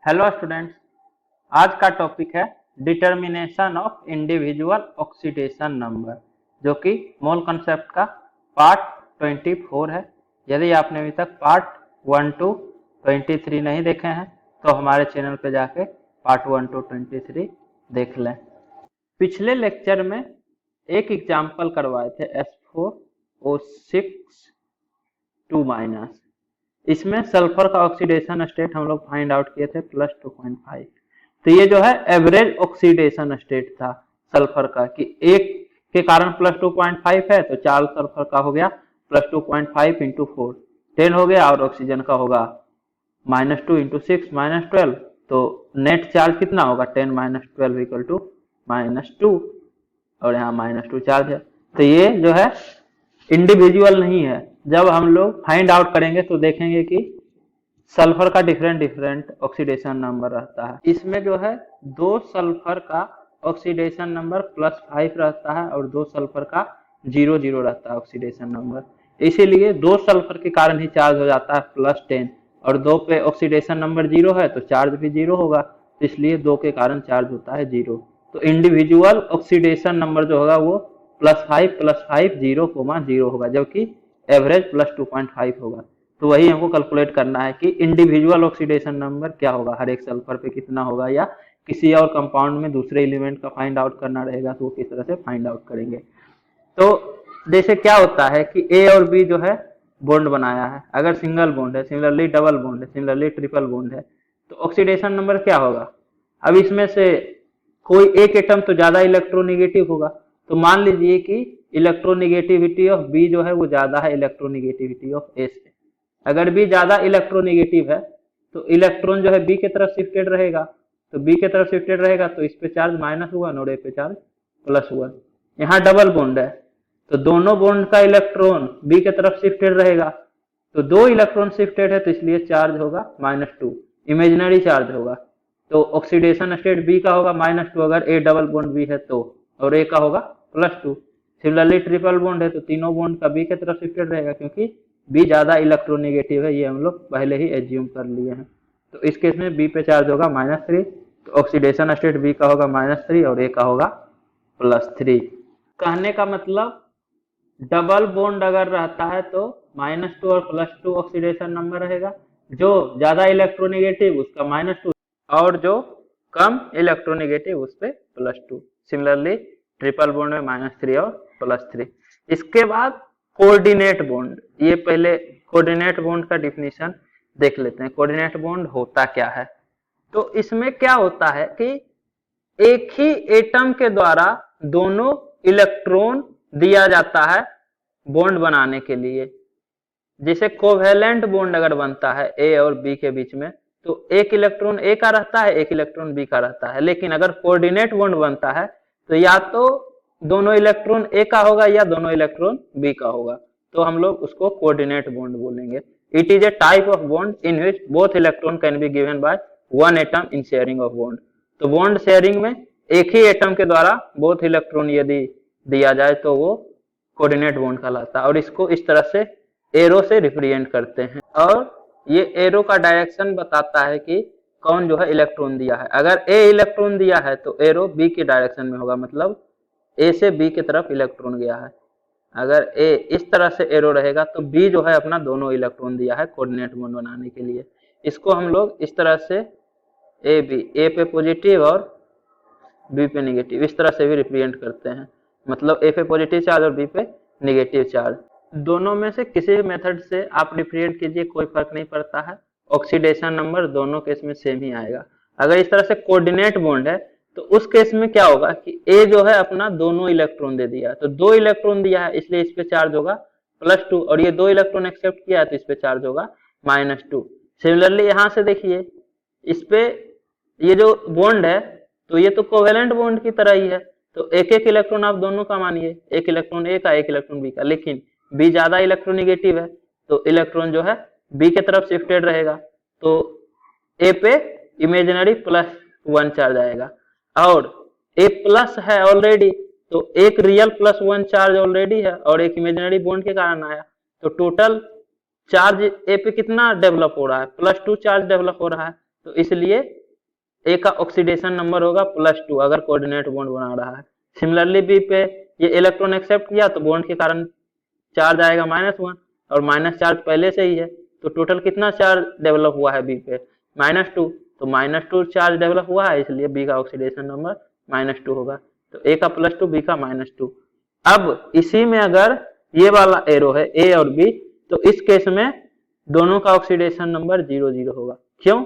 Hello students, आज का topic है determination of individual oxidation number, जो कि मोल कंसेप्ट का पार्ट 24 है। यदि आपने अभी तक पार्ट 1 to 23 नहीं देखे हैं तो हमारे चैनल पे जाके पार्ट 1 to 23 देख लें। पिछले लेक्चर में एक एग्जाम्पल करवाए थे S4O6 2-। इसमें सल्फर का ऑक्सीडेशन स्टेट हम लोग फाइंड आउट किए थे +2.5। तो ये जो है एवरेज ऑक्सीडेशन स्टेट था सल्फर का, कि एक के कारण +2.5 है तो 4 सल्फर का हो गया +2.5 × 4 10 हो गया, और ऑक्सीजन का होगा -2 × 6 -12। तो नेट चार्ज कितना होगा 10 - 12 = -2, और यहाँ -2 चार्ज है। तो ये जो है इंडिविजुअल नहीं है। जब हम लोग फाइंड आउट करेंगे तो देखेंगे कि सल्फर का डिफरेंट ऑक्सीडेशन नंबर रहता है। इसमें जो है 2 सल्फर का ऑक्सीडेशन नंबर +5 रहता है और 2 सल्फर का 0 रहता है ऑक्सीडेशन नंबर। इसीलिए 2 सल्फर के कारण ही चार्ज हो जाता है +10, और 2 पे ऑक्सीडेशन नंबर 0 है तो चार्ज भी 0 होगा, इसलिए 2 के कारण चार्ज होता है 0। तो इंडिविजुअल ऑक्सीडेशन नंबर जो होगा वो +5 +5 0,0 होगा, जबकि एवरेज +2.5 होगा। तो वही हमको कैलकुलेट करना है कि इंडिविजुअल ऑक्सीडेशन नंबर क्या होगा, हर एक सल्फर पे कितना होगा, या किसी और कंपाउंड में दूसरे एलिमेंट का फाइंड आउट करना रहेगा तो वो किस तरह से फाइंड आउट करेंगे। तो जैसे क्या होता है कि ए और बी जो है बॉन्ड बनाया है, अगर सिंगल बॉन्ड है, सिमिलरली डबल बॉन्ड है, सिमिलरली ट्रिपल बॉन्ड है, तो ऑक्सीडेशन नंबर क्या होगा। अब इसमें से कोई एक एटम तो ज्यादा इलेक्ट्रोनेगेटिव होगा, तो मान लीजिए कि इलेक्ट्रोनेगेटिविटी ऑफ बी जो है वो ज्यादा है इलेक्ट्रोनेगेटिविटी ऑफ ए से। अगर बी ज्यादा इलेक्ट्रोनेगेटिव है तो इलेक्ट्रॉन जो है बी की तरफ शिफ्टेड रहेगा, तो बी की तरफ शिफ्टेड रहेगा तो इस पे चार्ज माइनस हुआ और ए पे चार्ज प्लस हुआ। यहाँ डबल बॉन्ड है तो दोनों बॉन्ड का इलेक्ट्रॉन बी की तरफ शिफ्टेड रहेगा, तो 2 इलेक्ट्रॉन शिफ्टेड है तो इसलिए चार्ज होगा -2, इमेजिनरी चार्ज होगा। तो ऑक्सीडेशन स्टेट बी का होगा -2 अगर ए डबल बॉन्ड बी है तो, और ए का होगा +2। सिमिलरली ट्रिपल बॉन्ड है तो तीनों बॉन्ड का बी की तरफ शिफ्टेड रहेगा, क्योंकि बी ज्यादा इलेक्ट्रोनेगेटिव है, ये हम लोग पहले ही एज्यूम कर लिए हैं। तो इस केस में बी पे चार्ज होगा -3, तो ऑक्सीडेशन स्टेट बी का होगा -3 और ए का होगा +3। कहने का मतलब डबल बॉन्ड अगर रहता है तो -2 और +2 ऑक्सीडेशन नंबर रहेगा, जो ज्यादा इलेक्ट्रोनेगेटिव उसका -2 और जो कम इलेक्ट्रोनेगेटिव उस पे +2। सिमिलरली ट्रिपल बॉन्ड में -3 और +3। इसके बाद कोऑर्डिनेट बॉन्ड, ये पहले कोऑर्डिनेट बॉन्ड का डिफिनीशन देख लेते हैं। कोऑर्डिनेट बॉन्ड होता क्या है। तो इसमें क्या होता है कि एक ही एटम के द्वारा दोनों इलेक्ट्रॉन दिया जाता है बॉन्ड बनाने के लिए। जैसे कोवेलेंट बॉन्ड अगर बनता है ए और बी के बीच में, तो एक इलेक्ट्रॉन ए का रहता है, एक इलेक्ट्रॉन बी का रहता है। लेकिन अगर कोऑर्डिनेट बॉन्ड बनता है तो या तो दोनों इलेक्ट्रॉन ए का होगा या दोनों इलेक्ट्रॉन बी का होगा, तो हम लोग उसको कोऑर्डिनेट बॉन्ड बोलेंगे। It is a type of bond in which both electron can be given by one atom in sharing of bond. तो बॉन्ड शेयरिंग में एक ही एटम के द्वारा बोथ इलेक्ट्रॉन यदि दिया जाए तो वो कोऑर्डिनेट बॉन्ड कहलाता है, और इसको इस तरह से एरो से रिप्रेजेंट करते हैं। और ये एरो का डायरेक्शन बताता है कि कौन जो है इलेक्ट्रॉन दिया है। अगर ए इलेक्ट्रॉन दिया है तो एरो बी के डायरेक्शन में होगा, मतलब ए से बी की तरफ इलेक्ट्रॉन गया है। अगर ए इस तरह से एरो रहेगा तो बी जो है अपना दोनों इलेक्ट्रॉन दिया है कोऑर्डिनेट बॉन्ड बनाने के लिए। इसको हम लोग इस तरह से ए बी, ए पे पॉजिटिव और बी पे नेगेटिव, इस तरह से भी रिप्रेजेंट करते हैं। मतलब ए पे पॉजिटिव चार्ज और बी पे नेगेटिव चार्ज। दोनों में से किसी भी मेथड से आप रिप्रेजेंट कीजिए, कोई फर्क नहीं पड़ता है, ऑक्सीडेशन नंबर दोनों केस में सेम ही आएगा। अगर इस तरह से कोऑर्डिनेट बॉन्ड है तो उस केस में क्या होगा कि ए जो है अपना दोनों इलेक्ट्रॉन दे दिया, तो 2 इलेक्ट्रॉन दिया है इसलिए इस पे चार्ज होगा +2, और ये 2 इलेक्ट्रॉन एक्सेप्ट किया है तो इस पे चार्ज होगा -2। सिमिलरली यहाँ से देखिए, इस पे ये जो बॉन्ड है तो ये तो कोवेलेंट बॉन्ड की तरह ही है, तो एक एक इलेक्ट्रॉन आप दोनों का मानिए, एक इलेक्ट्रॉन ए का एक इलेक्ट्रॉन बी का। लेकिन बी ज्यादा इलेक्ट्रोनेगेटिव है तो इलेक्ट्रॉन जो है बी की तरफ शिफ्टेड रहेगा, तो ए पे इमेजिनरी +1 चार्ज आएगा, और ए प्लस है ऑलरेडी तो एक रियल +1 चार्ज ऑलरेडी है और एक इमेजिनरी बॉन्ड के कारण आया, तो टोटल चार्ज ए पे कितना डेवलप हो रहा है, +2 चार्ज डेवलप हो रहा है। तो इसलिए ए का ऑक्सीडेशन नंबर होगा +2 अगर कोऑर्डिनेट बॉन्ड बना रहा है। सिमिलरली बी पे ये इलेक्ट्रॉन एक्सेप्ट किया तो बॉन्ड के कारण चार्ज आएगा -1 और माइनस चार्ज पहले से ही है, तो टोटल कितना चार्ज डेवलप हुआ है बी पे -2, तो -2 चार्ज डेवलप हुआ है, इसलिए बी का ऑक्सीडेशन नंबर -2 होगा। तो ए का +2 बी का -2। अब इसी में अगर ये वाला एरो है ए और बी, तो इस केस में दोनों का ऑक्सीडेशन नंबर 0 0 होगा। क्यों?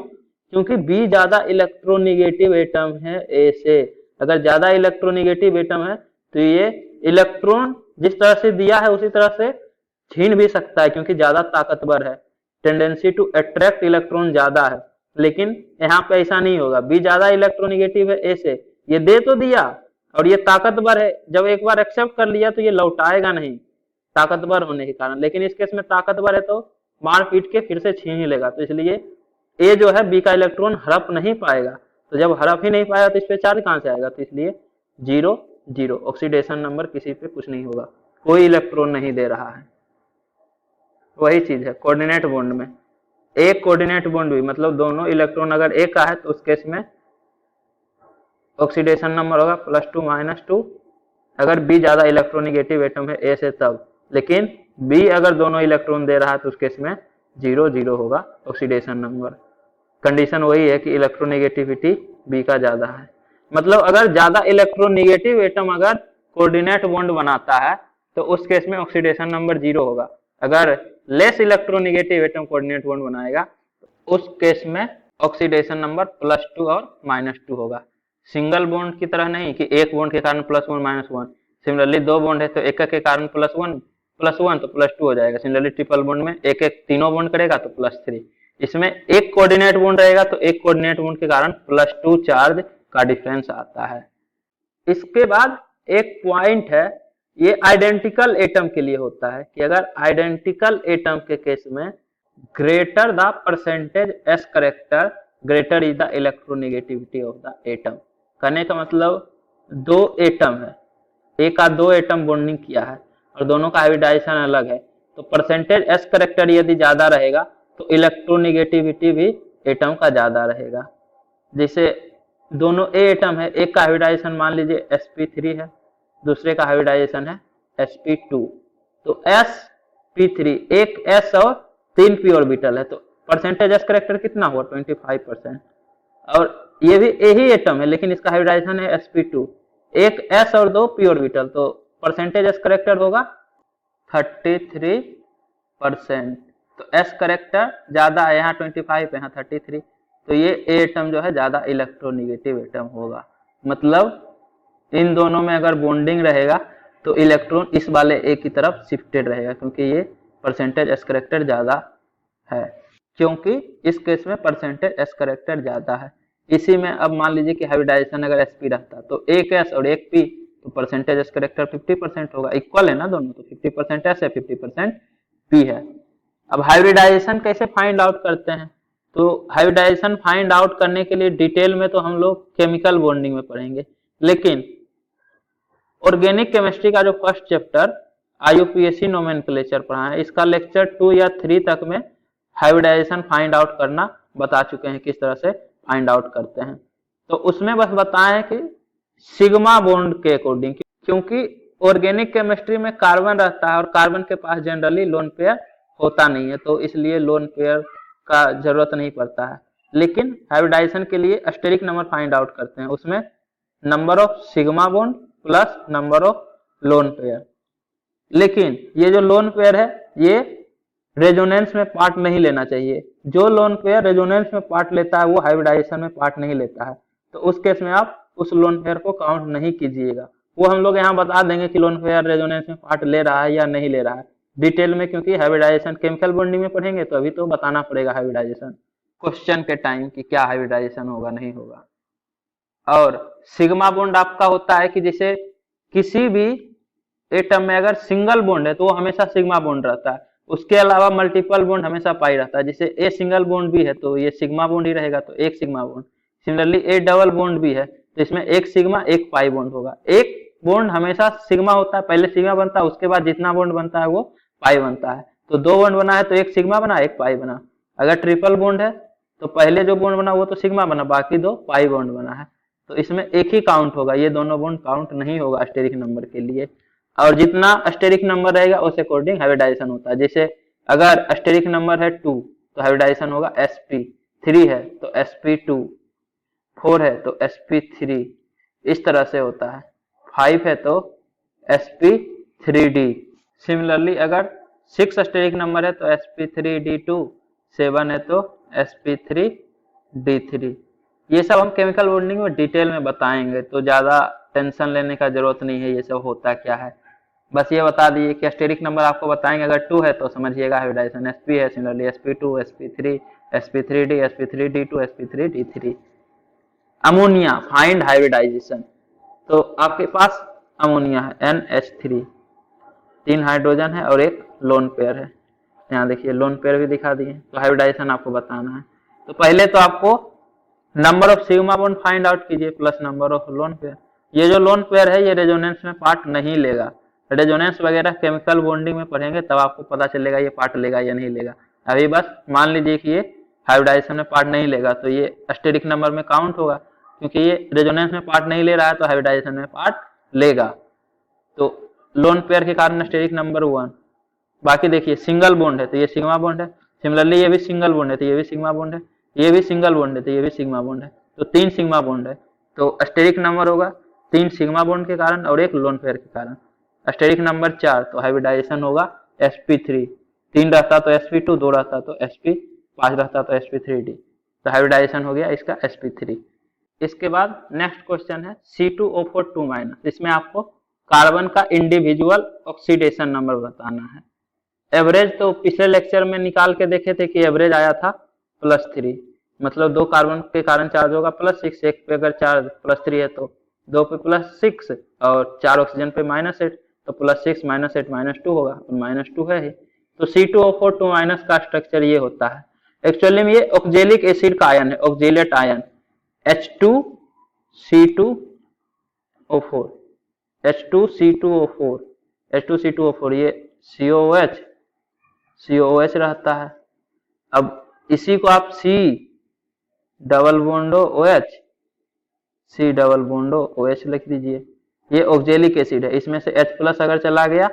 क्योंकि बी ज्यादा इलेक्ट्रोनिगेटिव एटम है ए से। अगर ज्यादा इलेक्ट्रोनिगेटिव एटम है तो ये इलेक्ट्रॉन जिस तरह से दिया है उसी तरह से छीन भी सकता है, क्योंकि ज्यादा ताकतवर है, टेंडेंसी टू अट्रैक्ट इलेक्ट्रॉन ज्यादा है। लेकिन यहाँ पे ऐसा नहीं होगा, बी ज्यादा इलेक्ट्रोनिगेटिव है ए से, ये दे तो दिया और ये ताकतवर है, जब एक बार एक्सेप्ट कर लिया तो ये लौटाएगा नहीं ताकतवर होने के कारण। लेकिन इस केस में ताकतवर है तो मार पीट के फिर से छीन ही लेगा, तो इसलिए ए जो है बी का इलेक्ट्रॉन हड़प नहीं पाएगा। तो जब हड़प ही नहीं पाएगा तो इस पे चार्ज कहां से आएगा, तो इसलिए 0 0 ऑक्सीडेशन नंबर किसी पे कुछ नहीं होगा, कोई इलेक्ट्रॉन नहीं दे रहा है। वही चीज है कोऑर्डिनेट बॉन्ड में, एक कोऑर्डिनेट बॉन्ड भी मतलब दोनों इलेक्ट्रॉन अगर एक का है तो उस केस में ऑक्सीडेशन नंबर होगा +2 -2 अगर बी ज्यादा इलेक्ट्रोनिगेटिव एटम है ए से तब। लेकिन बी अगर दोनों इलेक्ट्रॉन दे रहा है तो उस केस में 0 0 होगा ऑक्सीडेशन नंबर। कंडीशन वही है कि इलेक्ट्रोनिगेटिविटी बी का ज्यादा है। मतलब अगर ज्यादा इलेक्ट्रोनिगेटिव एटम अगर कोऑर्डिनेट बॉन्ड बनाता है तो उस केस में ऑक्सीडेशन नंबर 0 होगा। अगर less electronegative atom coordinate bond बनाएगा तो उस केस में ऑक्सीडेशन नंबर +2 और -2 होगा। सिंगल बॉन्ड की तरह नहीं कि एक बॉन्ड के कारण +1 -1। सिमिलरली दो बॉन्ड है तो एक के कारण +1 तो +2 हो जाएगा। सिमिलरली ट्रिपल बॉन्ड में एक तीनों बॉन्ड करेगा तो +3। इसमें एक कोऑर्डिनेट बॉन्ड रहेगा तो एक कोऑर्डिनेट बॉन्ड के कारण +2 चार्ज का डिफरेंस आता है। इसके बाद एक पॉइंट है, ये आइडेंटिकल एटम के लिए होता है कि अगर आइडेंटिकल एटम के केस में greater the percentage S character greater is the electronegativity of the atom. कहने का मतलब दो एटम है, एक का दो एटम बॉन्डिंग किया है और दोनों का हाइब्रिडाइजेशन अलग है, तो परसेंटेज एस करेक्टर यदि ज्यादा रहेगा तो इलेक्ट्रोनिगेटिविटी भी एटम का ज्यादा रहेगा। जैसे दोनों ए एटम है, एक का हाइब्रिडाइजेशन मान लीजिए sp3 है, दूसरे का हाइब्रिडाइजेशन है sp2, तो sp3 एक s और 3 p ऑर्बिटल है, तो परसेंटेज एस करेक्टर कितना हुआ 25%। और ये भी यही एटम है लेकिन इसका हाइब्रिडाइजेशन है sp2, एक s और 2 p ऑर्बिटल, तो परसेंटेज एस करेक्टर होगा 33%। तो एस करेक्टर ज्यादा है, यहाँ 25 है, यहाँ 33, तो ये एटम जो है ज्यादा इलेक्ट्रोनिगेटिव एटम होगा। मतलब इन दोनों में अगर बॉन्डिंग रहेगा तो इलेक्ट्रॉन इस वाले ए की तरफ शिफ्टेड रहेगा, क्योंकि ये परसेंटेज एस करेक्टर ज्यादा है, क्योंकि इस केस में परसेंटेज एस करेक्टर ज्यादा है। इसी में अब मान लीजिए कि हाइब्रिडाइजेशन अगर sp रहता तो एक s और एक p, तो परसेंटेज एस करेक्टर 50% होगा, इक्वल है ना दोनों, तो 50% s है 50% p है। अब हाइब्रिडाइजेशन कैसे फाइंड आउट करते हैं, तो हाइब्रिडाइजेशन फाइंड आउट करने के लिए डिटेल में तो हम लोग केमिकल बॉन्डिंग में पढ़ेंगे, लेकिन ऑर्गेनिक केमिस्ट्री का जो फर्स्ट चैप्टर IUPAC नोमेनक्लेचर पढ़ा है, इसका लेक्चर 2 या 3 तक में हाइब्रिडाइजेशन फाइंड आउट करना बता चुके हैं, किस तरह से फाइंड आउट करते हैं। तो उसमें बस बताएं कि सिग्मा बॉन्ड के अकॉर्डिंग, क्योंकि ऑर्गेनिक केमिस्ट्री में कार्बन रहता है और कार्बन के पास जनरली लोन पेयर होता नहीं है, तो इसलिए लोन पेयर का जरूरत नहीं पड़ता है। लेकिन हाइब्रिडाइजेशन के लिए एस्टेरिक नंबर फाइंड आउट करते हैं, उसमें number of sigma bond plus number of lone pair. लेकिन ये जो लोन पेयर है ये रेजोनेंस में पार्ट नहीं लेना चाहिए, जो लोन पेयर रेजोनेंस में पार्ट लेता है वो हाइब्रिडाइजेशन में पार्ट नहीं लेता है, तो उस केस में आप उस लोन पेयर को काउंट नहीं कीजिएगा। वो हम लोग यहाँ बता देंगे कि लोन पेयर रेजोनेंस में पार्ट ले रहा है या नहीं ले रहा है डिटेल में, क्योंकि हाइब्रिडाइजेशन केमिकल बॉन्डिंग में पढ़ेंगे तो अभी तो बताना पड़ेगा हाइब्रिडाइजेशन क्वेश्चन के टाइम कि क्या हाइब्रिडाइजेशन होगा नहीं होगा। और सिग्मा बॉन्ड आपका होता है कि जैसे किसी भी एटम में अगर सिंगल बॉन्ड है तो वो हमेशा सिग्मा बॉन्ड रहता है, उसके अलावा मल्टीपल बॉन्ड हमेशा पाई रहता है। जैसे ए सिंगल बॉन्ड भी है तो ये सिग्मा बॉन्ड ही रहेगा, तो एक sigma bond. Similarly A double bond भी है तो इसमें एक सिग्मा एक पाई बॉन्ड होगा। एक बॉन्ड हमेशा सिग्मा होता है, पहले सिग्मा बनता है, उसके बाद जितना बॉन्ड बनता है वो पाई बनता है। तो दो बॉन्ड बना है तो एक सिग्मा बना एक पाई बना। अगर ट्रिपल बॉन्ड है तो पहले जो बॉन्ड बना वो तो सिग्मा बना, बाकी दो पाई बॉन्ड बना है, तो इसमें एक ही काउंट होगा, ये दोनों बॉन्ड काउंट नहीं होगा अस्टेरिक नंबर के लिए। और जितना अस्टेरिक नंबर रहेगा उस अकॉर्डिंग हाइब्रिडाइजेशन होता है। जैसे अगर अस्टेरिक नंबर है 2 तो हाइब्रिडाइजेशन होगा sp, 3 है तो sp2, 4 है तो sp3, इस तरह से होता है। 5 है तो sp3d। सिमिलरली अगर 6 अस्टेरिक नंबर है तो sp3d2, 7 है तो sp3d3। ये सब हम केमिकल बॉन्डिंग में डिटेल में बताएंगे, तो ज्यादा टेंशन लेने का जरूरत नहीं है ये सब होता क्या है। बस ये बता दिए कि अस्टेरिक नंबर आपको बताएंगे, अगर 2 है तो समझिएगा हाइब्रिडाइजेशन sp है, similarly sp2, sp3, sp3d, sp3d2, sp3d3। Ammonia, find hybridization. तो आपके पास अमोनिया है NH3, 3 हाइड्रोजन है और एक लोन पेयर है, यहाँ देखिए लोन पेयर भी दिखा दिए। तो हाइब्रिडाइजेशन आपको बताना है, तो पहले तो आपको number of sigma bond find out कीजिए plus number of lone pair. ये जो लोन पेयर है ये रेजोनेंस में पार्ट नहीं लेगा, रेजोनेंस वगैरह केमिकल बॉन्डिंग में पढ़ेंगे तब आपको पता चलेगा ये पार्ट लेगा या नहीं लेगा। अभी बस मान लीजिए कि ये हाइब्रिडाइजेशन में पार्ट नहीं लेगा तो ये अस्टेरिक नंबर में काउंट होगा, क्योंकि ये रेजोनेंस में पार्ट नहीं ले रहा है तो हाइब्रिडाइजेशन में पार्ट लेगा। तो लोन पेयर के कारण अस्टेरिक नंबर 1। बाकी देखिए सिंगल बॉन्ड है तो ये सिग्मा बॉन्ड है, सिमिलरली ये भी सिंगल बॉन्ड है तो ये भी सिग्मा बॉन्ड है, ये भी सिंगल बॉन्ड है तो ये भी सिग्मा बॉन्ड है, तो 3 सिग्मा बॉन्ड है। तो अस्टेरिक नंबर होगा 3 सिग्मा बॉन्ड के कारण और एक लोन पेयर के कारण। अस्टेरिक नंबर 4 तो हाइब्रिडाइजेशन होगा sp3, 3 रहता तो sp2, 2 रहता तो sp, 5 रहता तो sp3d, तो हाइब्रिडाइजेशन हो गया इसका sp3। इसके बाद नेक्स्ट क्वेश्चन है C2O4 2-, इसमें आपको कार्बन का इंडिविजुअल ऑक्सीडेशन नंबर बताना है। एवरेज तो पिछले लेक्चर में निकाल के देखे थे कि एवरेज आया था +3, मतलब 2 कार्बन के कारण चार्ज होगा +6, एक पे अगर चार्ज +3 है तो 2 पे +6 और 4 ऑक्सीजन पे -8, तो +6 -8 -2 होगा, और -2 है ही। तो C2O4 2- का स्ट्रक्चर ये होता है। एक्चुअली में ये ऑक्जेलिक एसिड का आयन है, oxalate ion H2C2O4, H2C2O4, H2C2O4, ये COOH रहता है। अब इसी को आप C double बॉन्डो OH, C double बॉन्डो OH लिख दीजिए। ये ऑक्जेलिक एसिड है, इसमें से H+ अगर चला गया,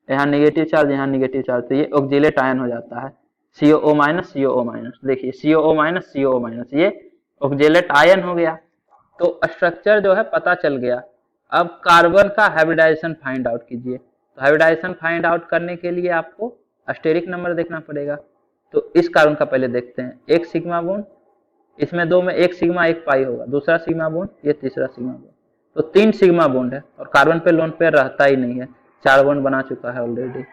यहाँ नेगेटिव चार्ज, यहाँ नेगेटिव चार्ज, तो ये ऑक्जेलेट आयन हो जाता है COO-, देखिए COO-, ये ऑक्जेलेट आयन हो गया। तो स्ट्रक्चर जो है पता चल गया। अब कार्बन का हाइब्रिडाइजेशन फाइंड आउट कीजिए। तो हाइब्रिडाइजेशन फाइंड आउट करने के लिए आपको अस्टेरिक नंबर देखना पड़ेगा। तो इस कार्बन का पहले देखते हैं, एक सिग्मा बॉन्ड, इसमें 2 में एक सिग्मा एक पाई होगा, दूसरा सिग्मा बॉन्ड, ये तीसरा सिग्मा बॉन्ड, तो 3 सिग्मा बॉन्ड है, और कार्बन पे लोन पेयर रहता ही नहीं है, 4 बॉन्ड बना चुका है ऑलरेडी।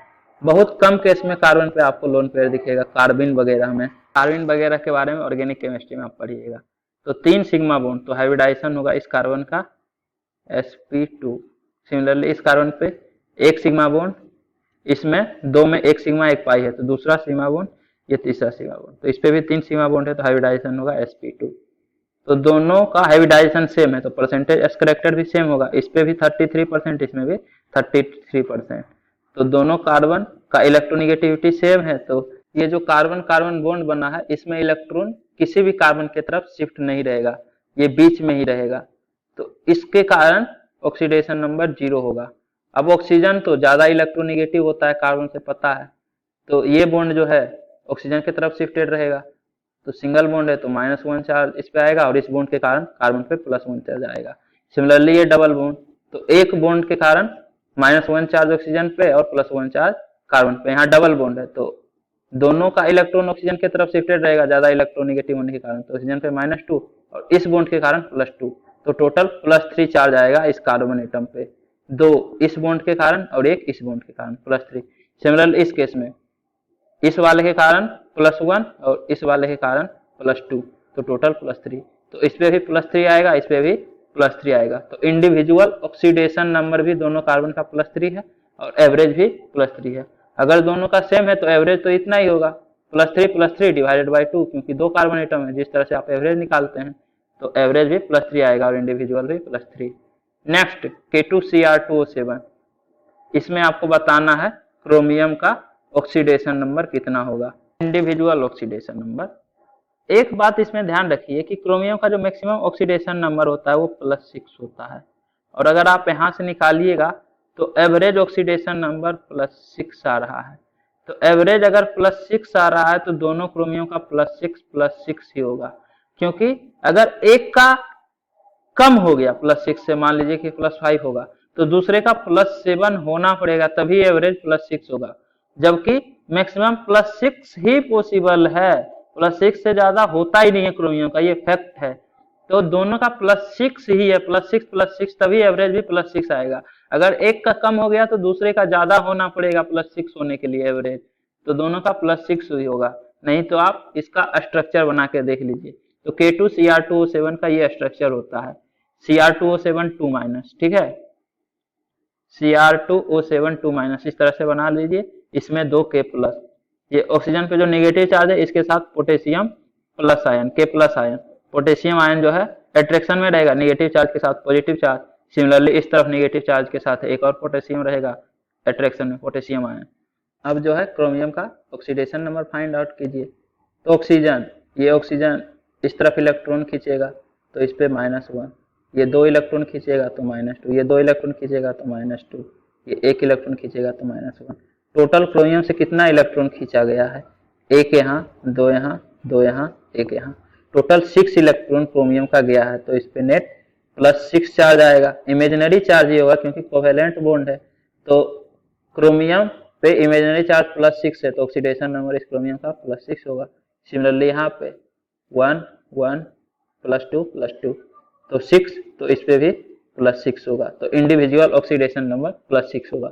बहुत कम केस में कार्बन पे आपको लोन पेयर दिखेगा, कार्बिन वगैरह में, कार्बिन वगैरह के बारे में ऑर्गेनिक केमिस्ट्री में आप पढ़िएगा। तो 3 सिग्मा बॉन्ड, तो हाइब्रिडाइजेशन होगा इस कार्बन का sp2। सिमिलरली इस कार्बन पे एक सिग्मा बॉन्ड, इसमें 2 में एक सिग्मा एक पाई है, तो दूसरा सिग्मा बॉन्ड, ये तीसरा सिग्मा बॉन्ड, तो इस पे भी 3 सिग्मा बॉन्ड है, तो हाइब्रिडाइजेशन होगा sp2। तो दोनों का हाइब्रिडाइजेशन सेम है, तो परसेंटेज एस करेक्टर भी सेम होगा, इस पे भी 33%, इसमें भी 33%। तो दोनों कार्बन का इलेक्ट्रोनिगेटिविटी सेम है, तो ये जो कार्बन कार्बन बॉन्ड बना है इसमें इलेक्ट्रॉन किसी भी कार्बन की तरफ शिफ्ट नहीं रहेगा, ये बीच में ही रहेगा, तो इसके कारण ऑक्सीडेशन नंबर 0 होगा। अब ऑक्सीजन तो ज्यादा इलेक्ट्रोनिगेटिव होता है कार्बन से, पता है, तो ये बॉन्ड जो है ऑक्सीजन की तरफ शिफ्टेड रहेगा, तो सिंगल बॉन्ड है तो -1 चार्ज इस पे आएगा, और इस बॉन्ड के कारण कार्बन पे +1 चार्ज आएगा। सिमिलरली ये डबल बॉन्ड, तो एक बॉन्ड के कारण -1 चार्ज ऑक्सीजन पे और +1 चार्ज कार्बन पे, यहाँ डबल बॉन्ड है, तो दोनों का इलेक्ट्रॉन ऑक्सीजन की तरफ शिफ्टेड रहेगा ज्यादा इलेक्ट्रोनिगेटिव होने के कारण, तो ऑक्सीजन पे -2 और इस बॉन्ड के कारण +2, तो टोटल +3 चार्ज आएगा इस कार्बन एटम पे, 2 इस बॉन्ड के कारण और एक इस बॉन्ड के कारण, +3। सिमिलरली इस केस में इस वाले के कारण +1 और इस वाले के कारण +2, तो टोटल +3, तो इस पे भी +3 आएगा, इस पे भी +3 आएगा। तो इंडिविजुअल ऑक्सीडेशन नंबर भी दोनों कार्बन का +3 है और एवरेज भी +3 है। अगर दोनों का सेम है तो एवरेज तो इतना ही होगा, +3 डिवाइडेड बाई 2, क्योंकि 2 कार्बन एटम है, जिस तरह से आप एवरेज निकालते हैं, तो एवरेज भी +3 आएगा और इंडिविजुअल भी +3। नेक्स्ट K2Cr2O7, इसमें आपको बताना है क्रोमियम का ऑक्सीडेशन नंबर कितना होगा, इंडिविजुअल ऑक्सीडेशन नंबर। एक बात इसमें ध्यान रखिए कि क्रोमियम का जो मैक्सिमम ऑक्सीडेशन नंबर होता है वो +6 होता है, और अगर आप यहाँ से निकालिएगा तो एवरेज ऑक्सीडेशन नंबर +6 आ रहा है। तो एवरेज अगर +6 आ रहा है तो दोनों क्रोमियम का +6 ही होगा, क्योंकि अगर एक का कम हो गया +6 से, मान लीजिए कि +5 होगा, तो दूसरे का +7 होना पड़ेगा, तभी एवरेज +6 होगा, जबकि मैक्सिमम +6 ही पॉसिबल है, +6 से ज्यादा होता ही नहीं है क्रोमियम का, ये फैक्ट है। तो दोनों का +6 ही है, +6 तभी एवरेज भी +6 आएगा। अगर एक का कम हो गया तो दूसरे का ज्यादा होना पड़ेगा +6 होने के लिए एवरेज, तो दोनों का +6 ही होगा। नहीं तो आप इसका स्ट्रक्चर बना के देख लीजिए, तो K2Cr2O7 का ये स्ट्रक्चर होता है, Cr2O7 2-, ठीक है, Cr2O7 2-, इस तरह से बना लीजिए। इसमें 2 K+, ये ऑक्सीजन पे जो नेगेटिव चार्ज है इसके साथ potassium plus ion, K+ ion, potassium ion जो है एट्रैक्शन में रहेगा नेगेटिव चार्ज के साथ पॉजिटिव चार्ज, सिमिलरली इस तरफ नेगेटिव चार्ज के साथ एक और पोटेशियम रहेगा एट्रैक्शन में, पोटेशियम आयन। अब जो है क्रोमियम का ऑक्सीडेशन नंबर फाइंड आउट कीजिए। तो ऑक्सीजन, ये ऑक्सीजन इस तरफ इलेक्ट्रॉन खींचेगा तो इस पे -1, ये 2 इलेक्ट्रॉन खींचेगा तो -2, ये 2 इलेक्ट्रॉन खींचेगा तो -2, ये 1 इलेक्ट्रॉन खींचेगा तो -1। टोटल क्रोमियम से कितना इलेक्ट्रॉन खींचा गया है? 1 यहाँ, 2 यहाँ, 2 यहाँ, 1 यहाँ, टोटल 6 इलेक्ट्रॉन क्रोमियम का गया है। तो इस पे नेट +6 चार्ज आएगा। इमेजिनरी चार्ज ये होगा क्योंकि कोवेलेंट बॉन्ड है, तो क्रोमियम पे इमेजिनरी चार्ज +6 है, तो ऑक्सीडेशन नंबर इस क्रोमियम का +6 होगा। सिमिलरली यहाँ पे 1 1 +2 +2, तो 6, तो इस पे भी +6 होगा, तो इंडिविजुअल ऑक्सीडेशन नंबर +6 होगा।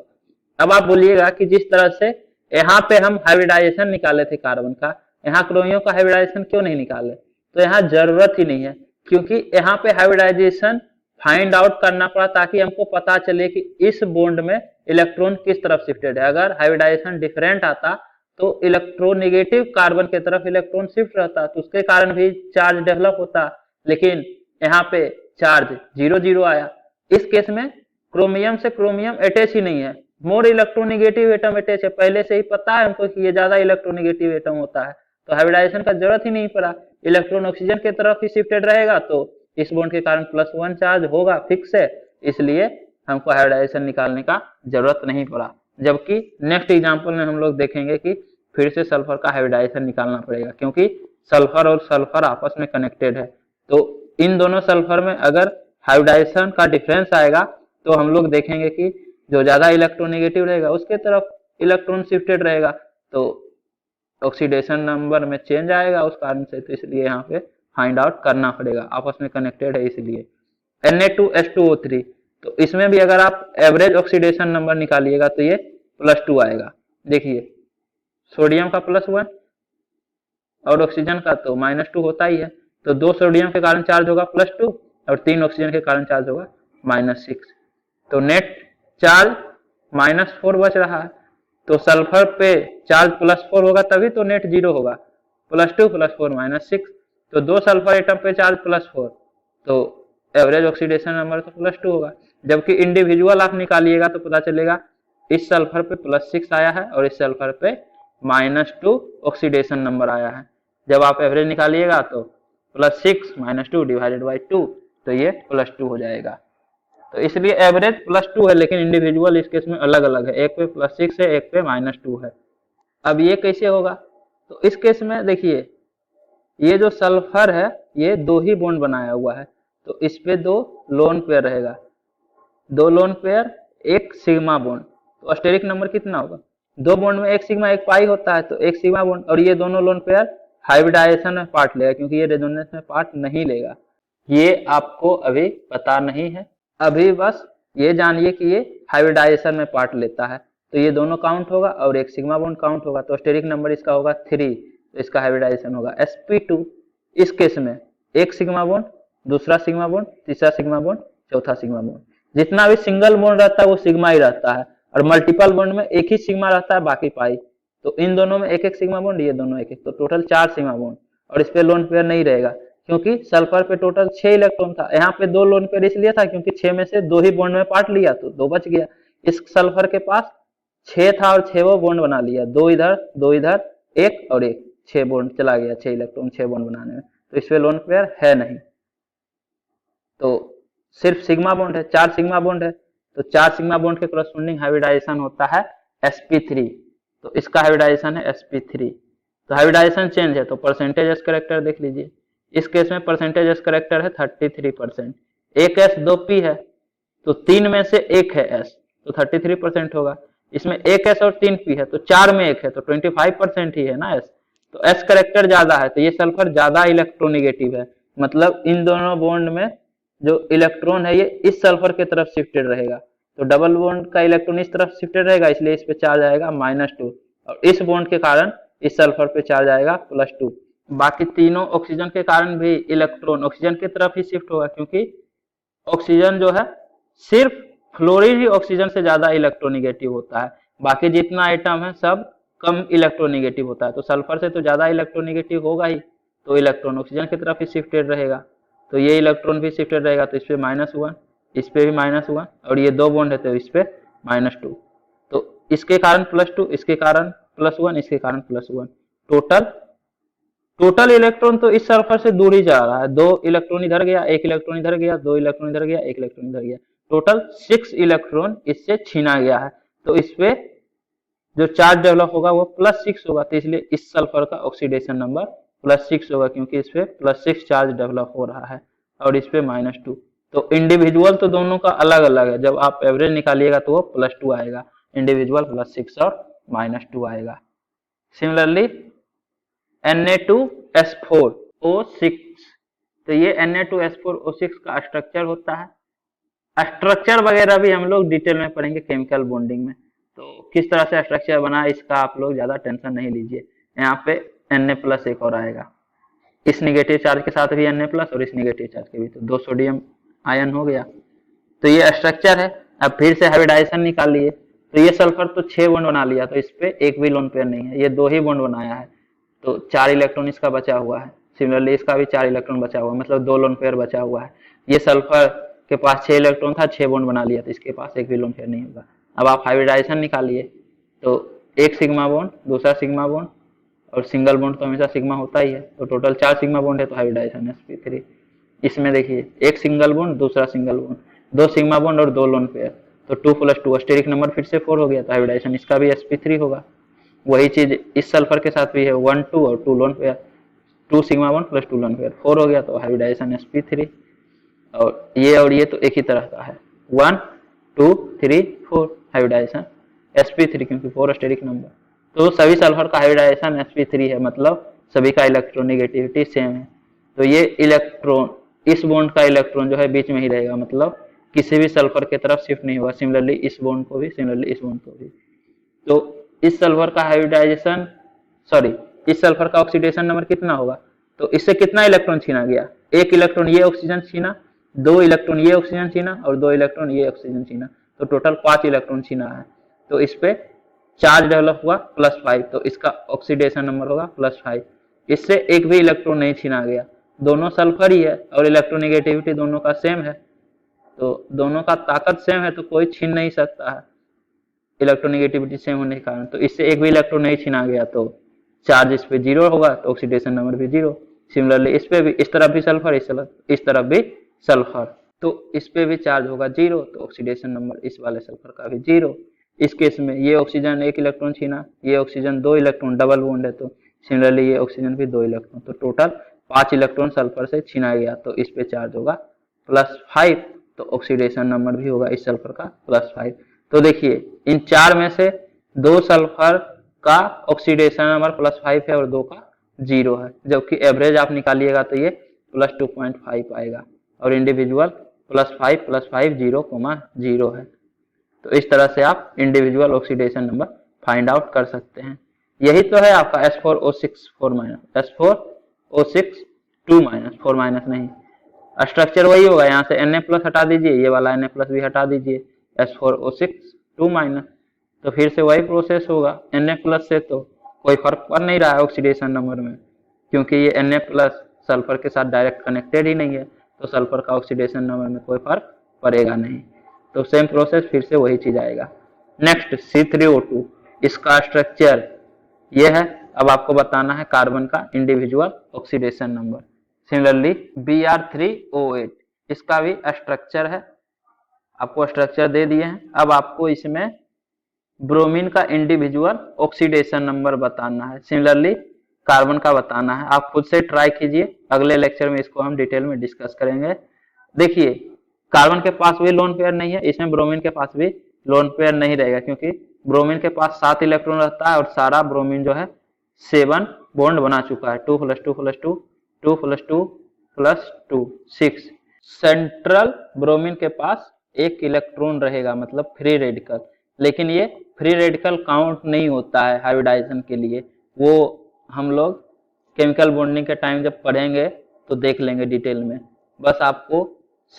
अब आप बोलिएगा कि जिस तरह से यहाँ पे हम हाइब्रिडाइजेशन निकाले थे कार्बन का, यहाँ क्रोमियम का हाइब्रिडाइजेशन क्यों नहीं निकाले? तो यहाँ जरूरत ही नहीं है, क्योंकि यहाँ पे हाइब्रिडाइजेशन फाइंड आउट करना पड़ा ताकि हमको पता चले कि इस बॉन्ड में इलेक्ट्रॉन किस तरफ शिफ्टेड है। अगर हाइब्रिडाइजेशन डिफरेंट आता तो इलेक्ट्रोनेगेटिव कार्बन की तरफ इलेक्ट्रॉन शिफ्ट रहता, तो उसके कारण भी चार्ज डेवलप होता, लेकिन यहाँ पे चार्ज 0 0 आया। इस केस में क्रोमियम से क्रोमियम अटैच ही नहीं है, मोर इलेक्ट्रोनेगेटिव एटम अटैच है, पहले से ही पता है हमको कि ये ज्यादा इलेक्ट्रोनेगेटिव एटम होता है, तो हाइब्रिडाइजेशन का जरूरत ही नहीं पड़ा। इलेक्ट्रॉन ऑक्सीजन की तरफ ही शिफ्टेड रहेगा, तो इस बॉन्ड के कारण +1 चार्ज होगा, फिक्स है, इसलिए हमको हाइब्रिडाइजेशन निकालने का जरूरत नहीं पड़ा। जबकि नेक्स्ट एग्जांपल में हम लोग देखेंगे कि फिर से सल्फर का हाइब्रिडाइजेशन निकालना पड़ेगा, क्योंकि सल्फर और सल्फर आपस में कनेक्टेड है। तो इन दोनों सल्फर में अगर हाइब्रिडाइजेशन का डिफरेंस आएगा तो हम लोग देखेंगे कि जो ज्यादा इलेक्ट्रोनेगेटिव रहेगा उसके तरफ इलेक्ट्रॉन शिफ्टेड रहेगा, तो ऑक्सीडेशन नंबर में चेंज आएगा उस कारण से, तो इसलिए यहाँ पे फाइंड आउट करना पड़ेगा, आपस में कनेक्टेड है इसलिए। Na2H2O3, तो इसमें भी अगर आप एवरेज ऑक्सीडेशन नंबर निकालिएगा तो ये +2 आएगा। देखिए सोडियम का +1 और ऑक्सीजन का तो -2 होता ही है, तो 2 सोडियम के कारण चार्ज होगा +2 और 3 ऑक्सीजन के कारण चार्ज होगा -6, तो नेट चार्ज -4 बच रहा है। तो सल्फर पे चार्ज +4 होगा तभी तो नेट 0 होगा, +2 +4 -6, तो 2 सल्फर एटम पे चार्ज +4, तो एवरेज ऑक्सीडेशन नंबर तो +2 होगा। जबकि इंडिविजुअल आप निकालिएगा तो पता चलेगा इस सल्फर पे +6 आया है और इस सल्फर पे -2 ऑक्सीडेशन नंबर आया है। जब आप एवरेज निकालिएगा तो +6 -2 डिवाइडेड बाई 2, तो ये +2 हो जाएगा। तो इसलिए एवरेज +2 है, लेकिन इंडिविजुअल इस केस में अलग अलग है, एक पे +6 है, एक पे -2 है। अब ये कैसे होगा? तो इस केस में देखिए ये जो सल्फर है ये 2 ही बॉन्ड बनाया हुआ है, तो इस पे 2 लोन पेयर रहेगा, 2 लोन पेयर, 1 सिग्मा बॉन्ड, तो स्टेरिक नंबर कितना होगा? 2 बॉन्ड में 1 सिग्मा 1 पाई होता है, तो 1 सिग्मा बॉन्ड, और ये दोनों लोन पेयर हाइब्रिडाइजेशन में पार्ट लेगा क्योंकि ये रेजोनेंस में पार्ट नहीं लेगा। ये आपको अभी पता नहीं है, अभी बस ये जानिए कि ये हाइब्रिडाइजेशन में पार्ट लेता है, तो ये दोनों काउंट होगा और 1 सिग्मा बॉन्ड काउंट होगा, तो स्टेरिक नंबर इसका होगा 3, तो इसका हाइब्रिडाइजेशन होगा sp2। इस केस में 1 सिग्मा बॉन्ड, दूसरा सिग्मा बॉन्ड, तीसरा सिग्मा बॉन्ड, चौथा सिग्मा बॉन्ड, जितना भी सिंगल बॉन्ड रहता है वो सिग्मा ही रहता है, और मल्टीपल बॉन्ड में एक ही सिग्मा रहता है बाकी पाई, तो इन दोनों में 1 1 सिग्मा बॉन्ड, ये दोनों 1 1, तो टोटल 4 सिग्मा बॉन्ड, और इस पे लोन पेयर नहीं रहेगा क्योंकि सल्फर पे टोटल 6 इलेक्ट्रॉन था, यहाँ पे 2 लोन पेयर इसलिए था क्योंकि 6 में से 2 ही बॉन्ड में पार्ट लिया तो 2 बच गया। इस सल्फर के पास 6 था और 6 वो बॉन्ड बना लिया, 2 इधर 2 इधर, 1 और 1, 6 बॉन्ड चला गया, 6 इलेक्ट्रॉन 6 बॉन्ड बनाने में, तो इस पे लोन पेयर है नहीं। तो सिर्फ सिग्मा बॉन्ड है, 4 सिग्मा बॉन्ड है, तो 4 सिग्मा बॉन्ड के करस्पॉन्डिंग हाइब्रिडाइजेशन होता है sp3, तो इसका हाइब्रिडाइजेशन है sp3। तो हाइब्रिडाइजेशन चेंज है तो परसेंटेज एस करेक्टर देख लीजिए, इस केस में परसेंटेज एस करेक्टर है 33%, एक एस 2 पी है तो 3 में से एक है एस, तो 33% होगा। इसमें एक एस और 3 पी है तो 4 में एक है तो 25% ही है ना एस, तो एस करेक्टर ज्यादा है तो ये सल्फर ज्यादा इलेक्ट्रोनिगेटिव है, मतलब इन दोनों बॉन्ड में जो इलेक्ट्रॉन है ये इस सल्फर की तरफ शिफ्टेड रहेगा, तो डबल बॉन्ड का इलेक्ट्रॉन इस तरफ शिफ्टेड रहेगा, इसलिए इस पे चार्ज आएगा -2, और इस बॉन्ड के कारण इस सल्फर पे चार्ज आएगा +2। बाकी तीनों ऑक्सीजन के कारण भी इलेक्ट्रॉन ऑक्सीजन की तरफ ही शिफ्ट होगा, क्योंकि ऑक्सीजन जो है सिर्फ फ्लोरीन ही ऑक्सीजन से ज्यादा इलेक्ट्रोनिगेटिव होता है, बाकी जितना आइटम है सब कम इलेक्ट्रोनिगेटिव होता है, तो सल्फर से तो ज्यादा इलेक्ट्रोनिगेटिव होगा ही, तो इलेक्ट्रॉन ऑक्सीजन की तरफ ही शिफ्टेड रहेगा, तो ये इलेक्ट्रॉन भी शिफ्टेड रहेगा, तो इस पे -1, इस पे भी -1, और ये 2 बॉन्ड है तो इस पे -2, तो इसके कारण +2, इसके कारण +1, इसके कारण +1, टोटल इलेक्ट्रॉन तो इस सल्फर से दूर ही जा रहा है, 2 इलेक्ट्रॉन इधर गया, 1 इलेक्ट्रॉन इधर गया, 2 इलेक्ट्रॉन इधर गया, 1 इलेक्ट्रॉन इधर गया, टोटल 6 इलेक्ट्रॉन इससे छीना गया है, तो इस पे जो चार्ज डेवलप होगा वो +6 होगा, तो इसलिए इस सल्फर का ऑक्सीडेशन नंबर +6 होगा, क्योंकि इस पे +6 चार्ज डेवलप हो रहा है, और इस पे -2, तो इंडिविजुअल तो दोनों का अलग अलग है, जब आप एवरेज निकालिएगा तो वो +2 आएगा, इंडिविजुअल +6 और -2 आएगा। सिमिलरली Na2S4O6, तो ये Na2S4O6 का स्ट्रक्चर होता है, स्ट्रक्चर वगैरह भी हम लोग डिटेल में पढ़ेंगे केमिकल बॉन्डिंग में, तो किस तरह से स्ट्रक्चर बना इसका आप लोग ज्यादा टेंशन नहीं लीजिए। यहाँ पे Na+ एक और आएगा, इस निगेटिव चार्ज के साथ भी Na+ और इस निगेटिव चार्ज के भी, तो 2 सोडियम आयन हो गया, तो ये स्ट्रक्चर है। अब फिर से हाइब्रिडाइजेशन निकालिए, तो ये सल्फर तो 6 बॉन्ड बना लिया, तो इस पे एक भी लोन पेयर नहीं है, ये 2 ही बॉन्ड बनाया है, तो 4 इलेक्ट्रॉन इसका बचा हुआ है, सिमिलरली इसका भी 4 इलेक्ट्रॉन बचा हुआ है, मतलब 2 लोन पेयर बचा हुआ है। ये सल्फर के पास 6 इलेक्ट्रॉन था, 6 बॉन्ड बना लिया, तो इसके पास एक भी लोन पेयर नहीं होगा। अब आप हाइब्रिडाइजेशन निकालिए, तो एक सिग्मा बॉन्ड, दूसरा सिग्मा बॉन्ड, और सिंगल बॉन्ड तो हमेशा सिग्मा होता ही है, तो टोटल 4 सिग्मा बॉन्ड है, तो हाइब्रिडाइजेशन sp3। इसमें देखिए एक सिंगल बॉन्ड, दूसरा सिंगल बॉन्ड, 2 सिग्मा बॉन्ड और 2 लोन पेयर, तो 2 + 2 स्टेरिक नंबर फिर से 4 हो गया, तो हाइब्रिडाइजेशन इसका भी sp3 होगा। वही चीज इस सल्फर के साथ भी है, 1 2 और 2 lone pair, 2 sigma bond + 2 lone pair, 4 हो गया, तो हाइब्रिडाइजेशन sp3। और ये तो एक ही तरह का है, 1 2 3 4 हाइब्रिडाइजेशन sp3, क्योंकि 4 स्टेरिक नंबर, तो सभी सल्फर का हाइब्रिडाइजेशन sp3 है, मतलब सभी का इलेक्ट्रोनिगेटिविटी सेम है। तो ये इलेक्ट्रॉन, इस बॉन्ड का इलेक्ट्रॉन जो है बीच में ही रहेगा, मतलब किसी भी सल्फर की तरफ शिफ्ट नहीं होगा, सिमिलरली इस बॉन्ड को भी, सिमिलरली इस बॉन्ड को भी। तो इस सल्फर का हाइब्रिडाइजेशन, सॉरी, इस सल्फर का ऑक्सीडेशन नंबर कितना होगा, तो इससे कितना इलेक्ट्रॉन छीना गया, 1 इलेक्ट्रॉन ये ऑक्सीजन छीना, 2 इलेक्ट्रॉन ये ऑक्सीजन छीना, और 2 इलेक्ट्रॉन ये ऑक्सीजन छीना, तो टोटल 5 इलेक्ट्रॉन छीना है, तो इस पे चार्ज डेवलप हुआ +5, तो इसका ऑक्सीडेशन नंबर होगा +5। इससे एक भी इलेक्ट्रॉन नहीं छीना गया, दोनों सल्फर ही है और इलेक्ट्रोनिगेटिविटी दोनों का सेम है, तो दोनों का ताकत सेम है, तो कोई छीन नहीं सकता है इलेक्ट्रोनिगेटिविटी सेम होने के कारण, तो इससे एक भी इलेक्ट्रॉन नहीं छीना गया, तो चार्ज इस पे 0 होगा, तो ऑक्सीडेशन नंबर भी 0। सिमिलरली इस पे भी, इस तरफ भी सल्फर, इस तरफ भी सल्फर, तो इस पे भी चार्ज होगा 0, तो ऑक्सीडेशन नंबर इस वाले सल्फर का भी 0। इस केस में ये ऑक्सीजन 1 इलेक्ट्रॉन छीना, ये ऑक्सीजन 2 इलेक्ट्रॉन, डबल बॉन्ड है, तो सिमिलरली ये ऑक्सीजन भी 2 इलेक्ट्रॉन, तो टोटल 5 इलेक्ट्रॉन सल्फर से छीना गया, तो इस पे चार्ज होगा +5, तो ऑक्सीडेशन नंबर भी होगा इस सल्फर का +5। तो देखिए इन 4 में से 2 सल्फर का ऑक्सीडेशन नंबर +5 है और 2 का 0 है, जबकि एवरेज आप निकालिएगा तो ये +2.5 आएगा, और इंडिविजुअल +5 +5 0,0 है। तो इस तरह से आप individual oxidation number find out कर सकते हैं। यही तो है आपका S4O6 4-, S4O6 2-, 4- नहीं, स्ट्रक्चर वही होगा, यहाँ से Na+ हटा दीजिए, ये वाला Na+ भी हटा दीजिए, S4O6 2-, तो फिर से वही प्रोसेस होगा। Na+ से तो कोई फर्क पड़ नहीं रहा है ऑक्सीडेशन नंबर में, क्योंकि ये Na+ सल्फर के साथ डायरेक्ट कनेक्टेड ही नहीं है, तो सल्फर का ऑक्सीडेशन नंबर में कोई फर्क पड़ेगा नहीं, तो सेम प्रोसेस फिर से वही चीज आएगा। नेक्स्ट C3O2, इसका स्ट्रक्चर ये है, अब आपको बताना है कार्बन का individual oxidation number. Similarly Br3O8 इसका भी स्ट्रक्चर है, आपको स्ट्रक्चर दे दिए हैं। अब आपको इसमें ब्रोमीन का इंडिविजुअल ऑक्सीडेशन नंबर बताना है, सिमिलरली कार्बन का बताना है। आप खुद से ट्राई कीजिए, अगले लेक्चर में इसको हम डिटेल में डिस्कस करेंगे। देखिए कार्बन के पास भी लोन पेयर नहीं है, इसमें ब्रोमीन के पास भी लोन पेयर नहीं रहेगा, क्योंकि ब्रोमीन के पास 7 इलेक्ट्रॉन रहता है और सारा ब्रोमीन जो है 7 बॉन्ड बना चुका है, 2 + 2 + 2 2 + 2 + 2 6। सेंट्रल ब्रोमीन के पास 1 इलेक्ट्रॉन रहेगा, मतलब फ्री रेडिकल, लेकिन ये फ्री रेडिकल काउंट नहीं होता है हाइब्रिडाइजेशन के लिए। वो हम लोग केमिकल बॉन्डिंग के टाइम जब पढ़ेंगे तो देख लेंगे डिटेल में। बस आपको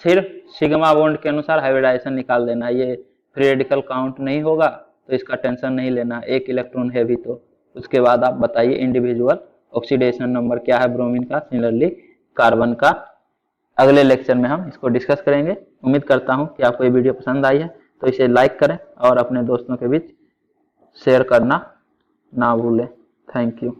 सिर्फ सिग्मा बॉन्ड के अनुसार हाइब्रिडाइजेशन निकाल देना, ये फ्री रेडिकल काउंट नहीं होगा तो इसका टेंशन नहीं लेना। 1 इलेक्ट्रॉन है भी तो उसके बाद आप बताइए इंडिविजुअल ऑक्सीडेशन नंबर क्या है ब्रोमीन का, सिमिलरली कार्बन का। अगले लेक्चर में हम इसको डिस्कस करेंगे। उम्मीद करता हूं कि आपको ये वीडियो पसंद आई है, तो इसे लाइक करें और अपने दोस्तों के बीच शेयर करना ना भूलें। Thank you.